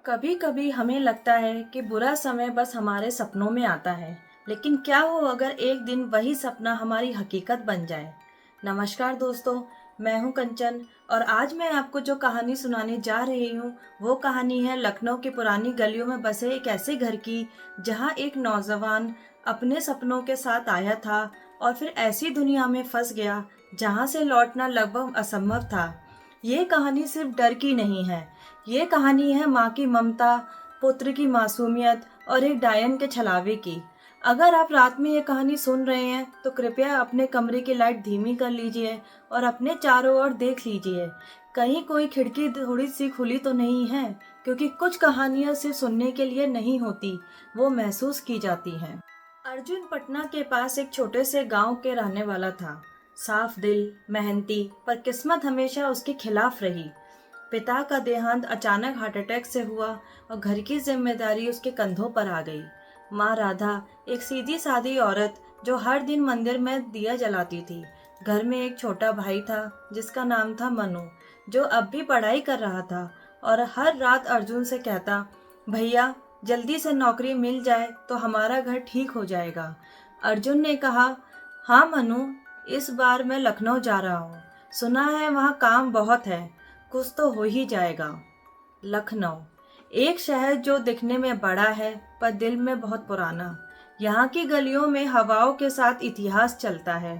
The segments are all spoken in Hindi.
कभी कभी हमें लगता है कि बुरा समय बस हमारे सपनों में आता है, लेकिन क्या हो अगर एक दिन वही सपना हमारी हकीकत बन जाए। नमस्कार दोस्तों, मैं हूं कंचन और आज मैं आपको जो कहानी सुनाने जा रही हूं वो कहानी है लखनऊ की पुरानी गलियों में बसे एक ऐसे घर की जहां एक नौजवान अपने सपनों के साथ आया था और फिर ऐसी दुनिया में फंस गया जहां से लौटना लगभग असंभव था। ये कहानी सिर्फ डर की नहीं है, ये कहानी है माँ की ममता, पुत्र की मासूमियत और एक डायन के छलावे की। अगर आप रात में ये कहानी सुन रहे हैं तो कृपया अपने कमरे की लाइट धीमी कर लीजिए और अपने चारों ओर देख लीजिए, कहीं कोई खिड़की थोड़ी सी खुली तो नहीं है, क्योंकि कुछ कहानियां सिर्फ सुनने के लिए नहीं होती, वो महसूस की जाती हैं। अर्जुन पटना के पास एक छोटे से गांव के रहने वाला था। साफ दिल, मेहनती, पर किस्मत हमेशा उसके खिलाफ रही। पिता का देहांत अचानक हार्ट अटैक से हुआ और घर की जिम्मेदारी उसके कंधों पर आ गई। माँ राधा एक सीधी सादी औरत जो हर दिन मंदिर में दिया जलाती थी। घर में एक छोटा भाई था जिसका नाम था मनु, जो अब भी पढ़ाई कर रहा था और हर रात अर्जुन से कहता, भैया जल्दी से नौकरी मिल जाए तो हमारा घर ठीक हो जाएगा। अर्जुन ने कहा, हाँ मनु, इस बार मैं लखनऊ जा रहा हूँ, सुना है वहाँ काम बहुत है, कुछ तो हो ही जाएगा। लखनऊ एक शहर जो दिखने में बड़ा है पर दिल में बहुत पुराना। यहाँ की गलियों में हवाओं के साथ इतिहास चलता है।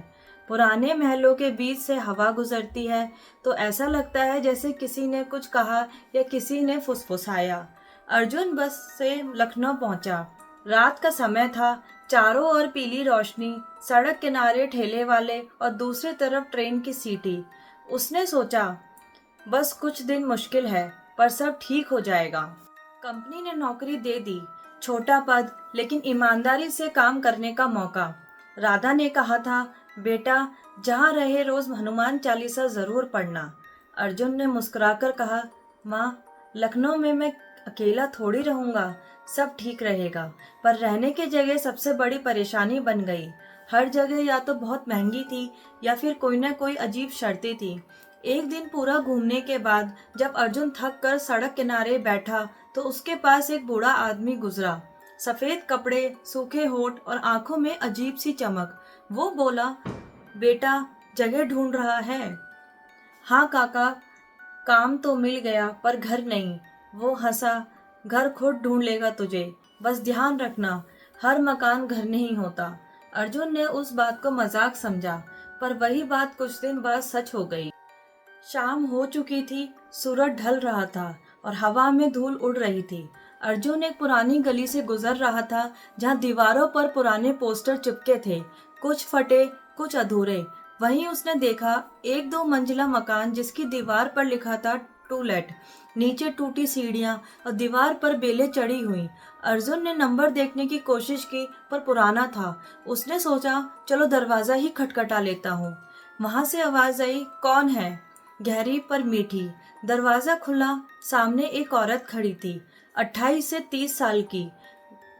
पुराने महलों के बीच से हवा गुजरती है तो ऐसा लगता है जैसे किसी ने कुछ कहा या किसी ने फुसफुसाया। अर्जुन बस से लखनऊ पहुंचा। रात का समय था, चारों ओर पीली रोशनी, सड़क किनारे ठेले वाले और दूसरी तरफ ट्रेन की सीटी। उसने सोचा, बस कुछ दिन मुश्किल है पर सब ठीक हो जाएगा। कंपनी ने नौकरी दे दी, छोटा पद लेकिन ईमानदारी से काम करने का मौका। राधा ने कहा था, बेटा जहाँ रहे रोज हनुमान चालीसा जरूर पढ़ना। अर्जुन ने मुस्कुराकर कहा, माँ लखनऊ में मैं अकेला थोड़ी रहूंगा, सब ठीक रहेगा। पर रहने की जगह सबसे बड़ी परेशानी बन गई। हर जगह या तो बहुत महंगी थी या फिर कोई ना कोई अजीब शर्तें थी। एक दिन पूरा घूमने के बाद जब अर्जुन थक कर सड़क किनारे बैठा तो उसके पास एक बूढ़ा आदमी गुजरा। सफेद कपड़े, सूखे होठ और आंखों में अजीब सी चमक। वो बोला, बेटा जगह ढूंढ रहा है? हाँ काका, काम तो मिल गया पर घर नहीं। वो हंसा, घर खुद ढूंढ लेगा तुझे, बस ध्यान रखना हर मकान घर नहीं होता। अर्जुन ने उस बात को मजाक समझा, पर वही बात कुछ दिन बाद सच हो गई। शाम हो चुकी थी, सूरज ढल रहा था और हवा में धूल उड़ रही थी। अर्जुन एक पुरानी गली से गुजर रहा था जहाँ दीवारों पर पुराने पोस्टर चिपके थे, कुछ फटे कुछ अधूरे। वहीं उसने देखा एक दो मंजिला मकान जिसकी दीवार पर लिखा था टू लेट। नीचे टूटी सीढ़ियां और दीवार पर बेलें चढ़ी हुई। अर्जुन ने नंबर देखने की कोशिश की पर पुराना था। उसने सोचा, चलो दरवाजा ही खटखटा लेता हूँ। वहां से आवाज आई, कौन है? गहरी पर मीठी। दरवाजा खुला, सामने एक औरत खड़ी थी, 28 से 30 साल की,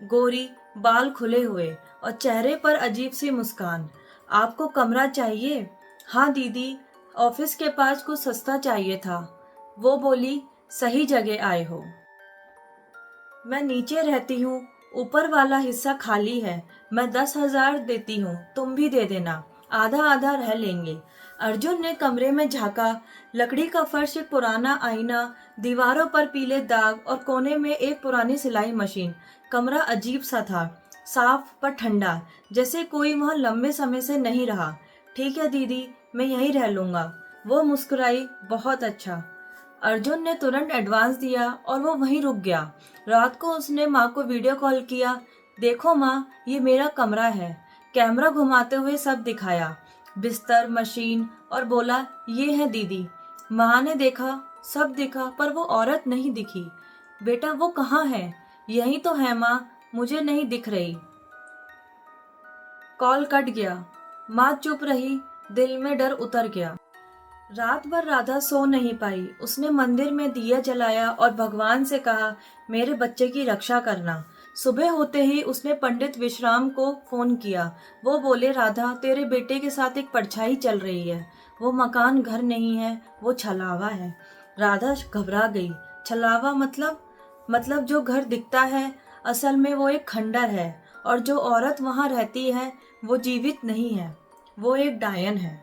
गोरी, बाल खुले हुए और चेहरे पर अजीब सी मुस्कान। आपको कमरा चाहिए? हाँ दीदी, ऑफिस के पास कुछ सस्ता चाहिए था। वो बोली, सही जगह आए हो। मैं नीचे रहती हूँ, ऊपर वाला हिस्सा खाली है, मैं 10,000 देती हूँ, तुम भी दे देना, आधा आधा रह लेंगे। अर्जुन ने कमरे में झांका। लकड़ी का फर्श, एक पुराना आईना, दीवारों पर पीले दाग और कोने में एक पुरानी सिलाई मशीन। कमरा अजीब सा था, साफ पर ठंडा, जैसे कोई वहां लंबे समय से नहीं रहा। ठीक है दीदी, मैं यहीं रह लूंगा। वो मुस्कुराई, बहुत अच्छा। अर्जुन ने तुरंत एडवांस दिया और वो वहीं रुक गया। रात को उसने माँ को वीडियो कॉल किया, देखो माँ, ये मेरा कमरा है। कैमरा घुमाते हुए सब दिखाया, बिस्तर, मशीन, और बोला, ये है दीदी। माँ ने देखा, सब दिखा, पर वो औरत नहीं दिखी। बेटा वो कहाँ है? यही तो है माँ, मुझे नहीं दिख रही। कॉल कट गया। माँ चुप रही, दिल में डर उतर गया। रात भर राधा सो नहीं पाई। उसने मंदिर में दिया जलाया और भगवान से कहा, मेरे बच्चे की रक्षा करना। सुबह होते ही उसने पंडित विश्राम को फोन किया। वो बोले, राधा तेरे बेटे के साथ एक परछाई चल रही है, वो मकान घर नहीं है, वो छलावा है। राधा घबरा गई। छलावा मतलब? मतलब जो घर दिखता है असल में वो एक खंडर है, और जो औरत वहां रहती है वो जीवित नहीं है, वो एक डायन है।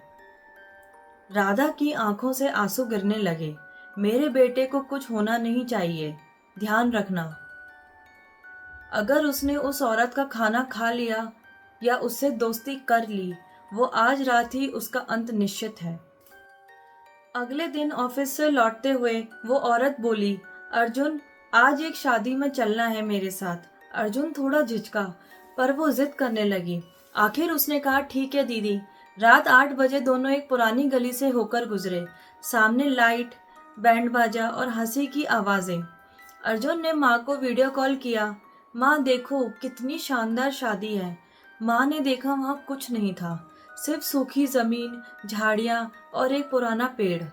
राधा की आंखों से आंसू गिरने लगे। मेरे बेटे को कुछ होना नहीं चाहिए, ध्यान रखना। अगर उसने उस औरत का खाना खा लिया या उससे दोस्ती कर ली, वो आज रात ही उसका अंत निश्चित है। अगले दिन ऑफिस से लौटते हुए वो औरत बोली, अर्जुन, आज एक शादी में चलना है मेरे साथ। अर्जुन थोड़ा झिझका, पर वो जिद करने लगी। आखिर उसने कहा, ठीक है दीदी। रात 8 बजे दोनों एक पुरानी गली से होकर गुजरे। सामने लाइट, बैंड बाजा और हंसी की आवाजें। अर्जुन ने माँ को वीडियो कॉल किया। माँ देखो कितनी शानदार शादी है। माँ ने देखा, वहाँ कुछ नहीं था, सिर्फ सूखी जमीन, झाड़ियाँ और एक पुराना पेड़।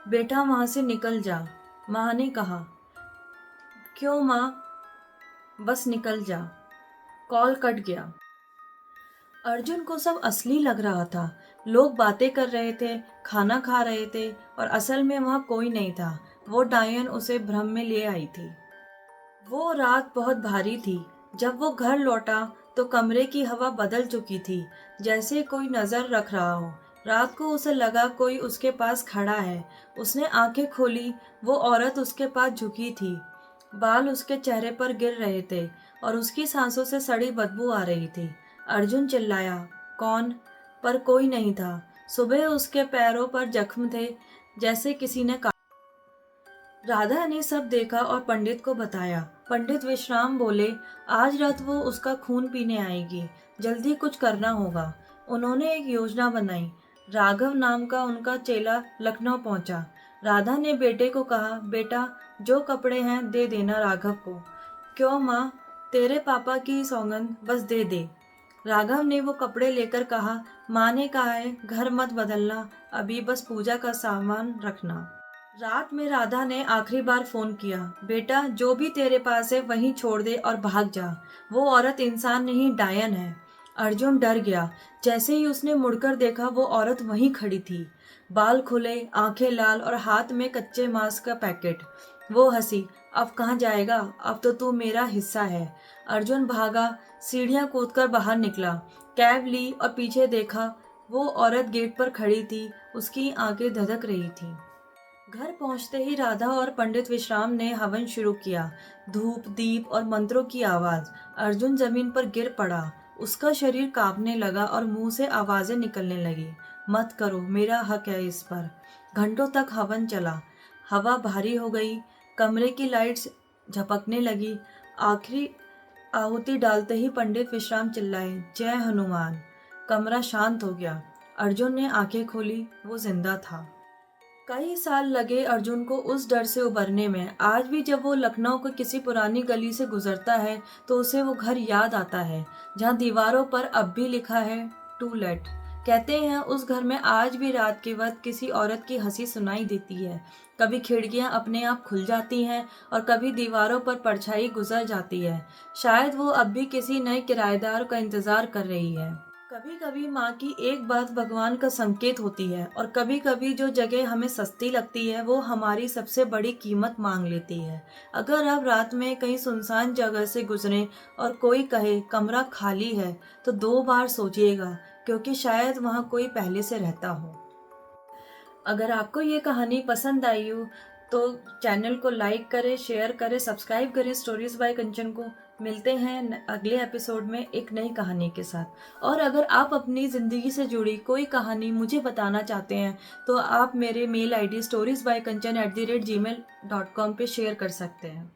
बेटा वहां से निकल जा, माँ ने कहा। क्यों माँ? बस निकल जा। कॉल कट गया। अर्जुन को सब असली लग रहा था। लोग बातें कर रहे थे, खाना खा रहे थे, और असल में वहाँ कोई नहीं था। वो डायन उसे भ्रम में ले आई थी। वो रात बहुत भारी थी। जब वो घर लौटा तो कमरे की हवा बदल चुकी थी, जैसे कोई नजर रख रहा हो। रात को उसे लगा कोई उसके पास खड़ा है। उसने आंखें खोली। वो औरत उसके पास झुकी थी। बाल उसके चेहरे पर गिर रहे थे और उसकी सांसों से सड़ी बदबू आ रही थी। अर्जुन चिल्लाया, कौन? पर कोई नहीं था। सुबह उसके पैरों पर जख्म थे, जैसे किसी ने राधा ने सब देखा और पंडित को बताया। पंडित विश्राम बोले, आज रात वो उसका खून पीने आएगी, जल्दी कुछ करना होगा। उन्होंने एक योजना बनाई। राघव नाम का उनका चेला लखनऊ पहुंचा। राधा ने बेटे को कहा, बेटा जो कपड़े हैं दे देना राघव को। क्यों माँ? तेरे पापा की सौगंध, बस दे दे। राघव ने वो कपड़े लेकर कहा, माँ ने कहा है घर मत बदलना, अभी बस पूजा का सामान रखना। रात में राधा ने आखिरी बार फोन किया, बेटा जो भी तेरे पास है वहीं छोड़ दे और भाग जा। वो औरत इंसान नहीं, डायन है। अर्जुन डर गया। जैसे ही उसने मुड़कर देखा, वो औरत वहीं खड़ी थी, बाल खुले, आंखें लाल और हाथ में कच्चे मांस का पैकेट। वो हंसी, अब कहाँ जाएगा, अब तो तू मेरा हिस्सा है। अर्जुन भागा, सीढ़ियां कूदकर बाहर निकला, कैब ली और पीछे देखा। वो औरत गेट पर खड़ी थी, उसकी आंखें धधक रही थी। घर पहुंचते ही राधा और पंडित विश्राम ने हवन शुरू किया। धूप, दीप और मंत्रों की आवाज। अर्जुन जमीन पर गिर पड़ा। उसका शरीर कांपने लगा और मुंह से आवाजें निकलने लगी। मत करो, मेरा हक है इस पर। घंटों तक हवन चला। हवा भारी हो गई, कमरे की लाइट्स झपकने लगी। आखिरी आहुति डालते ही पंडित विश्राम चिल्लाए, जय हनुमान। कमरा शांत हो गया। अर्जुन ने आंखें खोली, वो जिंदा था। कई साल लगे अर्जुन को उस डर से उबरने में। आज भी जब वो लखनऊ की किसी पुरानी गली से गुजरता है तो उसे वो घर याद आता है, जहाँ दीवारों पर अब भी लिखा है, टू लेट। कहते हैं उस घर में आज भी रात के वक्त किसी औरत की हंसी सुनाई देती है। कभी खिड़कियां अपने आप खुल जाती हैं और कभी दीवारों पर परछाई गुजर जाती है। शायद वो अब भी किसी नए किराएदार का इंतजार कर रही है। कभी कभी माँ की एक बात भगवान का संकेत होती है, और कभी कभी जो जगह हमें सस्ती लगती है वो हमारी सबसे बड़ी कीमत मांग लेती है। अगर आप रात में कहीं सुनसान जगह से गुजरें और कोई कहे कमरा खाली है, तो 2 बार सोचिएगा, क्योंकि शायद वहाँ कोई पहले से रहता हो। अगर आपको ये कहानी पसंद आई हो तो चैनल को लाइक करें, शेयर करें, सब्सक्राइब करें स्टोरीज बाय कंचन को। मिलते हैं अगले एपिसोड में एक नई कहानी के साथ। और अगर आप अपनी ज़िंदगी से जुड़ी कोई कहानी मुझे बताना चाहते हैं तो आप मेरे mail ID stories by kanchan@gmail.com पे शेयर कर सकते हैं।